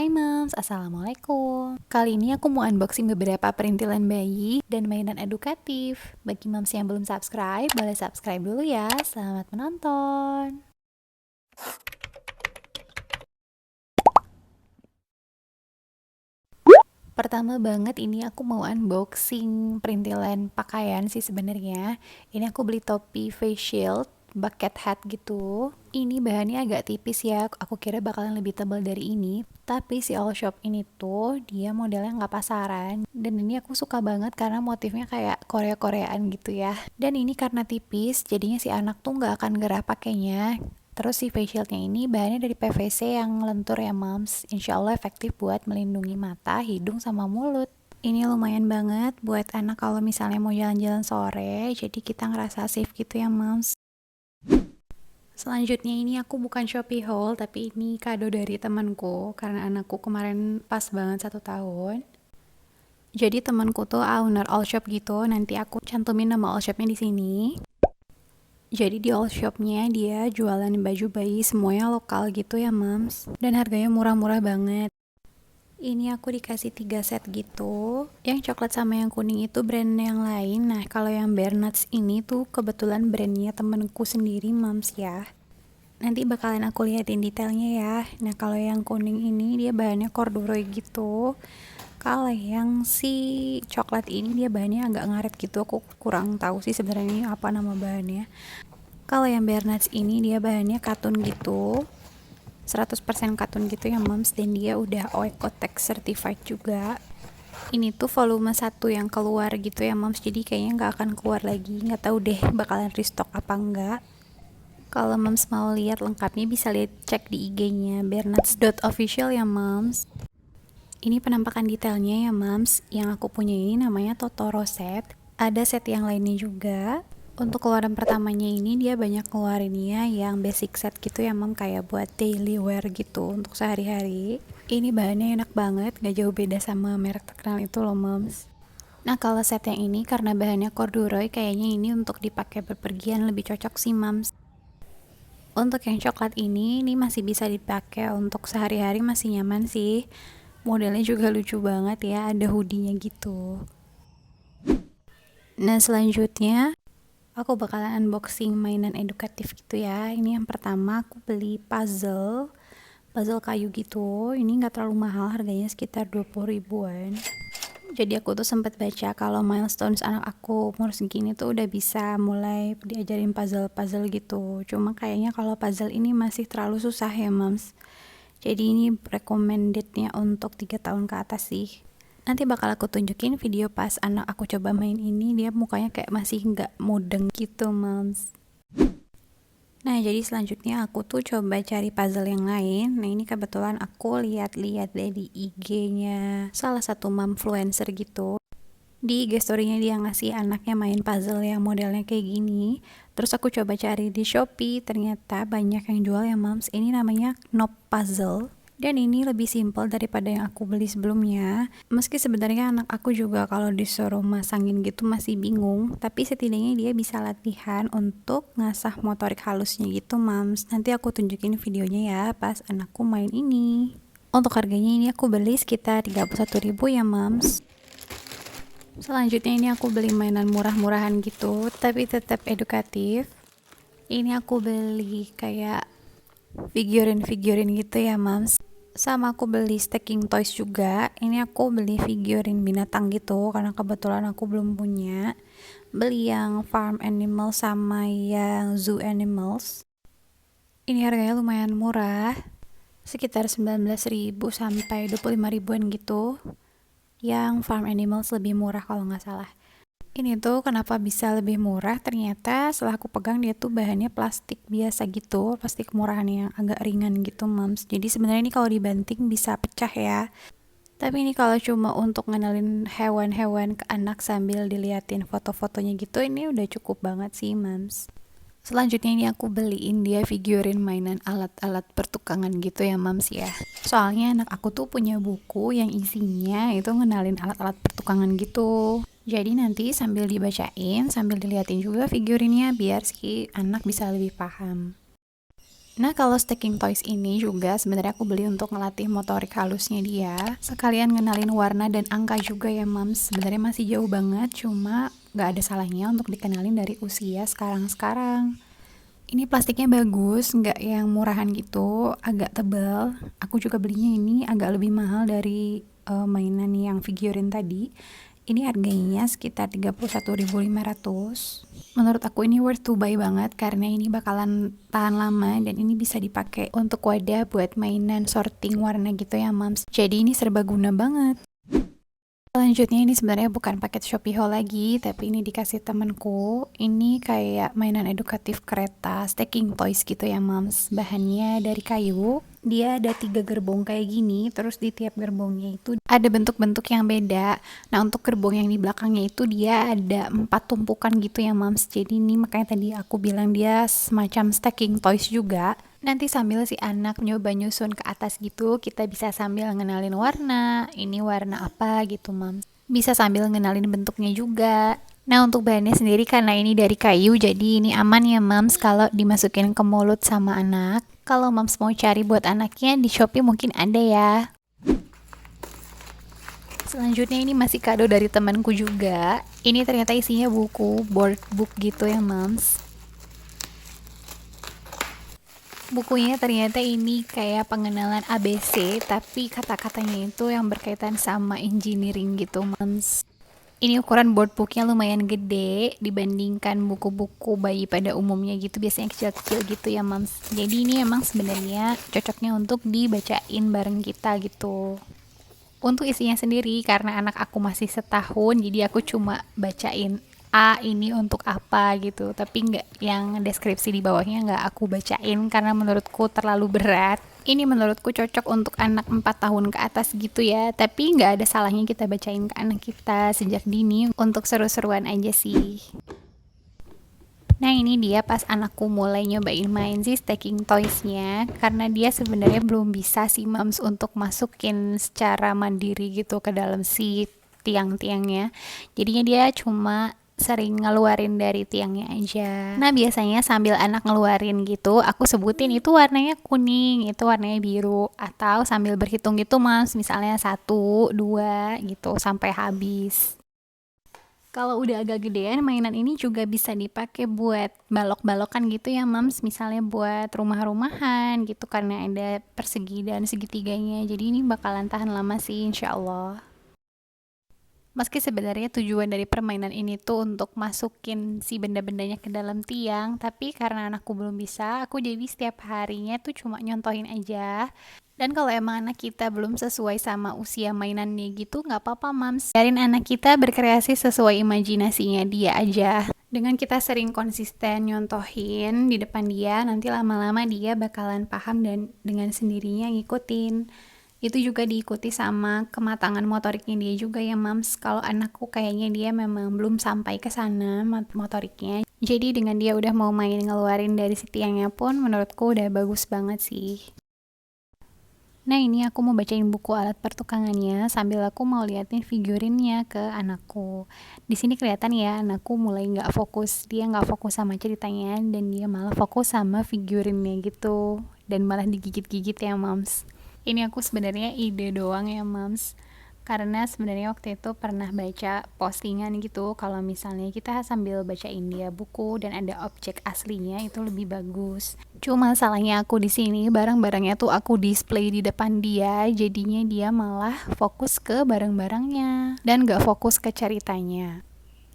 Hai Moms, Assalamualaikum. Kali ini aku mau unboxing beberapa perintilan bayi dan mainan edukatif. Bagi Moms yang belum subscribe, boleh subscribe dulu ya. Selamat menonton. Pertama banget ini aku mau unboxing perintilan pakaian sih sebenarnya. Ini aku beli topi face shield, bucket hat gitu. Ini bahannya agak tipis ya, aku kira bakalan lebih tebal dari ini. Tapi si All Shop ini tuh dia modelnya nggak pasaran. Dan ini aku suka banget karena motifnya kayak Korea-Koreaan gitu ya. Dan ini karena tipis, jadinya si anak tuh nggak akan gerah pakainya. Terus si face shieldnya ini bahannya dari PVC yang lentur ya Moms. Insya Allah efektif buat melindungi mata, hidung, sama mulut. Ini lumayan banget buat anak kalau misalnya mau jalan-jalan sore, jadi kita ngerasa safe gitu ya Moms. Selanjutnya ini aku bukan Shopee haul, tapi ini kado dari temanku karena anakku kemarin pas banget 1 tahun. Jadi temanku tuh owner all shop gitu, nanti aku cantumin nama all shopnya di sini. Jadi di all shopnya dia jualan baju bayi semuanya lokal gitu ya Moms. Dan harganya murah-murah banget. Ini aku dikasih 3 set gitu. Yang coklat sama yang kuning itu brand yang lain. Nah kalau yang Bare Nuts ini tuh kebetulan brandnya temenku sendiri Moms ya. Nanti bakalan aku liatin detailnya ya. Nah kalau yang kuning ini dia bahannya corduroy gitu. Kalau yang si coklat ini dia bahannya agak ngaret gitu. Aku kurang tahu sih sebenarnya apa nama bahannya. Kalau yang Bare Nuts ini dia bahannya katun gitu. 100% katun gitu ya Moms, dan dia udah Oekotex certified juga. Ini tuh volume 1 yang keluar gitu ya Moms, jadi kayaknya nggak akan keluar lagi. Nggak tahu deh bakalan restock apa enggak. Kalau Moms mau lihat lengkapnya bisa lihat cek di IG-nya barenuts.official ya Moms. Ini penampakan detailnya ya Moms. Yang aku punya ini namanya Totoro set. Ada set yang lainnya juga. Untuk keluaran pertamanya ini dia banyak keluarinnya yang basic set gitu ya Mom, kayak buat daily wear gitu untuk sehari-hari. Ini bahannya enak banget, gak jauh beda sama merek terkenal itu loh Moms. Nah kalau set yang ini karena bahannya corduroy, kayaknya ini untuk dipakai berpergian lebih cocok sih Moms. Untuk yang coklat ini masih bisa dipakai untuk sehari-hari, masih nyaman sih. Modelnya juga lucu banget ya, ada hoodie-nya gitu. Nah selanjutnya aku bakalan unboxing mainan edukatif gitu ya. Ini yang pertama aku beli puzzle kayu gitu. Ini nggak terlalu mahal, harganya sekitar 20 ribuan. Jadi aku tuh sempat baca kalau milestones anak aku umur segini tuh udah bisa mulai diajarin puzzle gitu. Cuma kayaknya kalau puzzle ini masih terlalu susah ya Moms. Jadi ini recommendednya untuk 3 tahun ke atas sih. Nanti bakal aku tunjukin video pas anak aku coba main ini, dia mukanya kayak masih nggak mudeng gitu Moms. Nah jadi selanjutnya aku tuh coba cari puzzle yang lain. Nah ini kebetulan aku lihat-lihat dari IG-nya salah satu momfluencer gitu. Di IG story-nya dia ngasih anaknya main puzzle yang modelnya kayak gini. Terus aku coba cari di Shopee, ternyata banyak yang jual ya Moms. Ini namanya Knob Puzzle. Dan ini lebih simpel daripada yang aku beli sebelumnya. Meski sebenarnya anak aku juga kalau disuruh masangin gitu masih bingung, tapi setidaknya dia bisa latihan untuk ngasah motorik halusnya gitu Moms. Nanti aku tunjukin videonya ya pas anakku main ini. Untuk harganya ini aku beli sekitar 31.000 ya Moms. Selanjutnya ini aku beli mainan murah-murahan gitu, tapi tetap edukatif. Ini aku beli kayak figurin gitu ya Moms. Sama aku beli stacking toys juga. Ini aku beli figurin binatang gitu karena kebetulan aku belum punya. Beli yang farm animal sama yang zoo animals. Ini harganya lumayan murah, sekitar 19.000 sampai 25 ribuan gitu. Yang farm animals lebih murah kalau nggak salah. Ini tuh kenapa bisa lebih murah, ternyata setelah aku pegang dia tuh bahannya plastik biasa gitu, plastik murahan yang agak ringan gitu Moms. Jadi sebenarnya ini kalau dibanting bisa pecah ya. Tapi ini kalau cuma untuk ngenalin hewan-hewan ke anak sambil diliatin foto-fotonya gitu, ini udah cukup banget sih Moms. Selanjutnya ini aku beliin dia figurin mainan alat-alat pertukangan gitu ya Moms ya. Soalnya anak aku tuh punya buku yang isinya itu ngenalin alat-alat pertukangan gitu. Jadi nanti sambil dibacain, sambil diliatin juga figurinnya biar si anak bisa lebih paham. Nah, kalau stacking toys ini juga sebenarnya aku beli untuk ngelatih motorik halusnya dia. Sekalian ngenalin warna dan angka juga ya, Mams. Sebenarnya masih jauh banget, cuma nggak ada salahnya untuk dikenalin dari usia sekarang-sekarang. Ini plastiknya bagus, nggak yang murahan gitu, agak tebal. Aku juga belinya ini agak lebih mahal dari mainan yang figurin tadi. Ini harganya sekitar 31.500. Menurut aku ini worth to buy banget karena ini bakalan tahan lama dan ini bisa dipakai untuk wadah buat mainan sorting warna gitu ya, Mams. Jadi ini serbaguna banget. Selanjutnya ini sebenarnya bukan paket Shopee Haul lagi, tapi ini dikasih temenku. Ini kayak mainan edukatif kereta, stacking toys gitu ya, Mams. Bahannya dari kayu. Dia ada 3 gerbong kayak gini, terus di tiap gerbongnya itu ada bentuk-bentuk yang beda. Nah, untuk gerbong yang di belakangnya itu dia ada 4 tumpukan gitu ya, Mams. Jadi ini makanya tadi aku bilang dia semacam stacking toys juga. Nanti sambil si anak nyoba nyusun ke atas gitu, kita bisa sambil ngenalin warna, ini warna apa gitu, Mams. Bisa sambil ngenalin bentuknya juga. Nah, untuk bahannya sendiri karena ini dari kayu, jadi ini aman ya, Mams, kalau dimasukin ke mulut sama anak. Kalau Mams mau cari buat anaknya di Shopee mungkin ada ya. Selanjutnya ini masih kado dari temanku juga. Ini ternyata isinya buku, board book gitu ya, Mams. Bukunya ternyata ini kayak pengenalan ABC, tapi kata-katanya itu yang berkaitan sama engineering gitu, Mams. Ini ukuran board booknya lumayan gede dibandingkan buku-buku bayi pada umumnya gitu, biasanya kecil-kecil gitu ya, Mams. Jadi ini emang sebenarnya cocoknya untuk dibacain bareng kita gitu. Untuk isinya sendiri, karena anak aku masih setahun, jadi aku cuma bacain A ini untuk apa gitu, tapi nggak yang deskripsi di bawahnya nggak aku bacain karena menurutku terlalu berat. Ini menurutku cocok untuk anak 4 tahun ke atas gitu ya, tapi nggak ada salahnya kita bacain ke anak kita sejak dini untuk seru-seruan aja sih. Nah, ini dia pas anakku mulai nyobain main sih stacking toysnya, karena dia sebenarnya belum bisa sih, Mams, untuk masukin secara mandiri gitu ke dalam si tiang-tiangnya. Jadinya dia cuma sering ngeluarin dari tiangnya aja. Nah, biasanya sambil anak ngeluarin gitu, aku sebutin itu warnanya kuning, itu warnanya biru, atau sambil berhitung gitu, Mams, misalnya 1, 2 gitu sampai habis. Kalau udah agak gedean, mainan ini juga bisa dipakai buat balok-balokan gitu ya, Mams. Misalnya buat rumah-rumahan gitu karena ada persegi dan segitiganya. Jadi ini bakalan tahan lama sih, insya Allah. Meski sebenarnya tujuan dari permainan ini tuh untuk masukin si benda-bendanya ke dalam tiang, tapi karena anakku belum bisa, aku jadi setiap harinya tuh cuma nyontohin aja. Dan kalau emang anak kita belum sesuai sama usia mainannya gitu, nggak apa-apa, Mams. Biarin anak kita berkreasi sesuai imajinasinya dia aja. Dengan kita sering konsisten nyontohin di depan dia, nanti lama-lama dia bakalan paham dan dengan sendirinya ngikutin. Itu juga diikuti sama kematangan motoriknya dia juga ya, Mams. Kalau anakku kayaknya dia memang belum sampai ke sana motoriknya. Jadi dengan dia udah mau main ngeluarin dari si tiangnya pun menurutku udah bagus banget sih. Nah, ini aku mau bacain buku alat pertukangannya sambil aku mau liatin figurinnya ke anakku. Di sini kelihatan ya anakku mulai nggak fokus, dia nggak fokus sama ceritanya dan dia malah fokus sama figurinnya gitu dan malah digigit-gigit ya, Mams. Ini aku sebenarnya ide doang ya, Mams. Karena sebenarnya waktu itu pernah baca postingan gitu kalau misalnya kita sambil bacain dia buku dan ada objek aslinya itu lebih bagus. Cuma salahnya aku di sini barang-barangnya tuh aku display di depan dia, jadinya dia malah fokus ke barang-barangnya dan gak fokus ke ceritanya.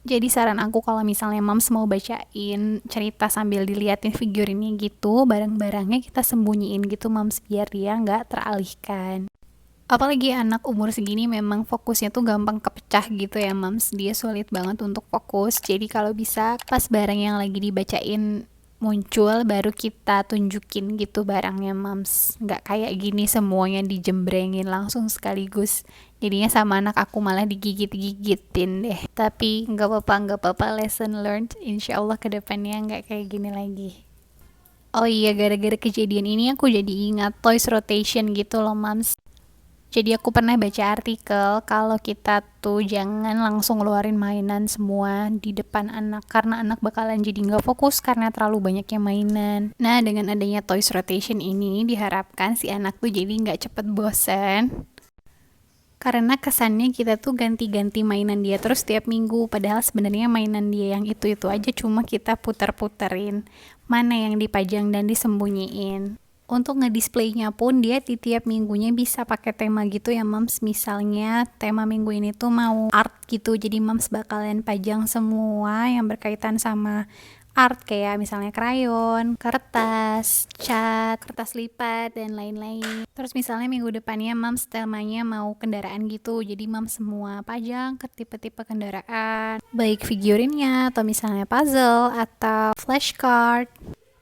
Jadi saran aku kalau misalnya Mams mau bacain cerita sambil diliatin figurinnya gitu, barang-barangnya kita sembunyiin gitu, Mams, biar dia nggak teralihkan. Apalagi anak umur segini memang fokusnya tuh gampang kepecah gitu ya, Mams. Dia sulit banget untuk fokus. Jadi kalau bisa pas barang yang lagi dibacain muncul baru kita tunjukin gitu barangnya, Mams. Nggak kayak gini semuanya dijembrengin langsung sekaligus. Jadinya sama anak aku malah digigit-gigitin deh. Tapi nggak apa-apa, lesson learned. Insya Allah kedepannya nggak kayak gini lagi. Oh iya, gara-gara kejadian ini aku jadi ingat Toys Rotation gitu loh, Mams. Jadi aku pernah baca artikel kalau kita tuh jangan langsung ngeluarin mainan semua di depan anak, karena anak bakalan jadi nggak fokus karena terlalu banyaknya mainan. Nah, dengan adanya toys rotation ini diharapkan si anak tuh jadi nggak cepet bosen, karena kesannya kita tuh ganti-ganti mainan dia terus tiap minggu, padahal sebenarnya mainan dia yang itu-itu aja, cuma kita puter-puterin mana yang dipajang dan disembunyiin. Untuk ngedisplaynya pun dia di tiap minggunya bisa pakai tema gitu ya Mams. Misalnya tema minggu ini tuh mau art gitu, jadi Mams bakalan pajang semua yang berkaitan sama art, kayak misalnya krayon, kertas, cat, kertas lipat, dan lain-lain. Terus misalnya minggu depannya Mams temanya mau kendaraan gitu, jadi Mams semua pajang ke tipe-tipe kendaraan, baik figurinnya atau misalnya puzzle atau flashcard.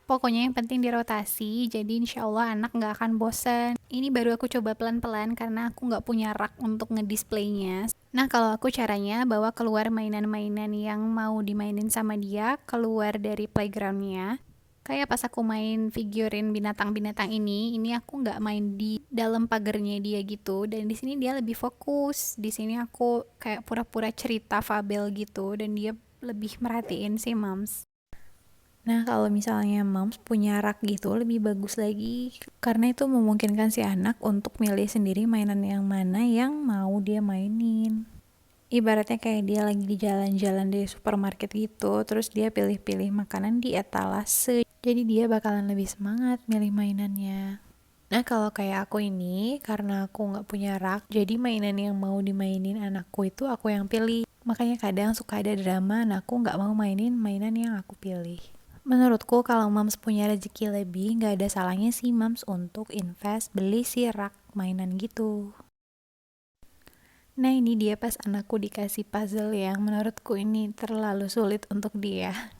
Pokoknya yang penting dirotasi, jadi insya Allah anak nggak akan bosan. Ini baru aku coba pelan-pelan karena aku nggak punya rak untuk ngedisplaynya. Nah, kalau aku caranya bawa keluar mainan-mainan yang mau dimainin sama dia, keluar dari playgroundnya. Kayak pas aku main figurin binatang-binatang ini aku nggak main di dalam pagernya dia gitu. Dan di sini dia lebih fokus. Di sini aku kayak pura-pura cerita fabel gitu, dan dia lebih merhatiin sih, Mams. Nah, kalau misalnya moms punya rak gitu lebih bagus lagi, karena itu memungkinkan si anak untuk milih sendiri mainan yang mana yang mau dia mainin. Ibaratnya kayak dia lagi di jalan-jalan di supermarket gitu, terus dia pilih-pilih makanan di etalase. Jadi dia bakalan lebih semangat milih mainannya. Nah, kalau kayak aku ini, karena aku nggak punya rak, jadi mainan yang mau dimainin anakku itu aku yang pilih. Makanya kadang suka ada drama, anakku nggak mau mainin mainan yang aku pilih. Menurutku kalau Mams punya rezeki lebih, nggak ada salahnya sih Mams untuk invest beli si rak mainan gitu. Nah, ini dia pas anakku dikasih puzzle yang menurutku ini terlalu sulit untuk dia.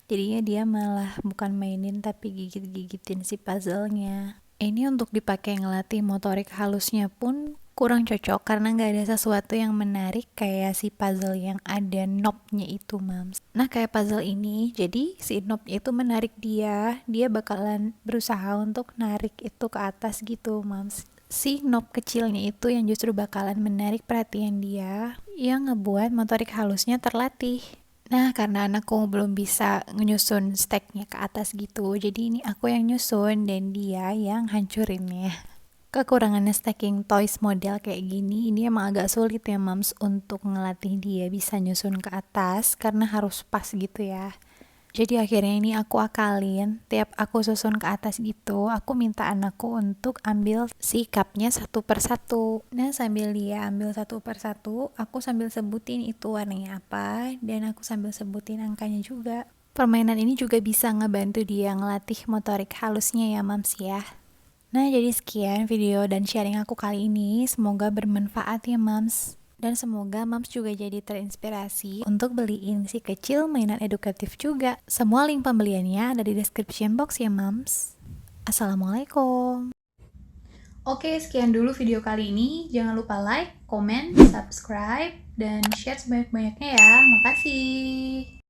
Jadinya dia malah bukan mainin tapi gigit-gigitin si puzzlenya. Ini untuk dipakai ngelatih motorik halusnya pun kurang cocok karena nggak ada sesuatu yang menarik kayak si puzzle yang ada knobnya itu, Mams. Nah, kayak puzzle ini, jadi si knobnya itu menarik dia bakalan berusaha untuk narik itu ke atas gitu, Mams. Si knob kecilnya itu yang justru bakalan menarik perhatian dia, yang ngebuat motorik halusnya terlatih. Nah, karena anakku belum bisa nyusun stacknya ke atas gitu, jadi ini aku yang nyusun dan dia yang hancurinnya. Kekurangannya stacking toys model kayak gini, ini emang agak sulit ya Mams untuk ngelatih dia bisa nyusun ke atas karena harus pas gitu ya. Jadi akhirnya ini aku akalin, tiap aku susun ke atas gitu, aku minta anakku untuk ambil si cupnya satu per satu. Nah, sambil dia ambil satu per satu, aku sambil sebutin itu warnanya apa, dan aku sambil sebutin angkanya juga. Permainan ini juga bisa ngebantu dia ngelatih motorik halusnya ya Mams ya. Nah, jadi sekian video dan sharing aku kali ini, semoga bermanfaat ya Mams. Dan semoga Mams juga jadi terinspirasi untuk beliin si kecil mainan edukatif juga. Semua link pembeliannya ada di description box ya Mams. Assalamualaikum. Oke, sekian dulu video kali ini. Jangan lupa like, comment, subscribe, dan share sebanyak-banyaknya ya. Makasih.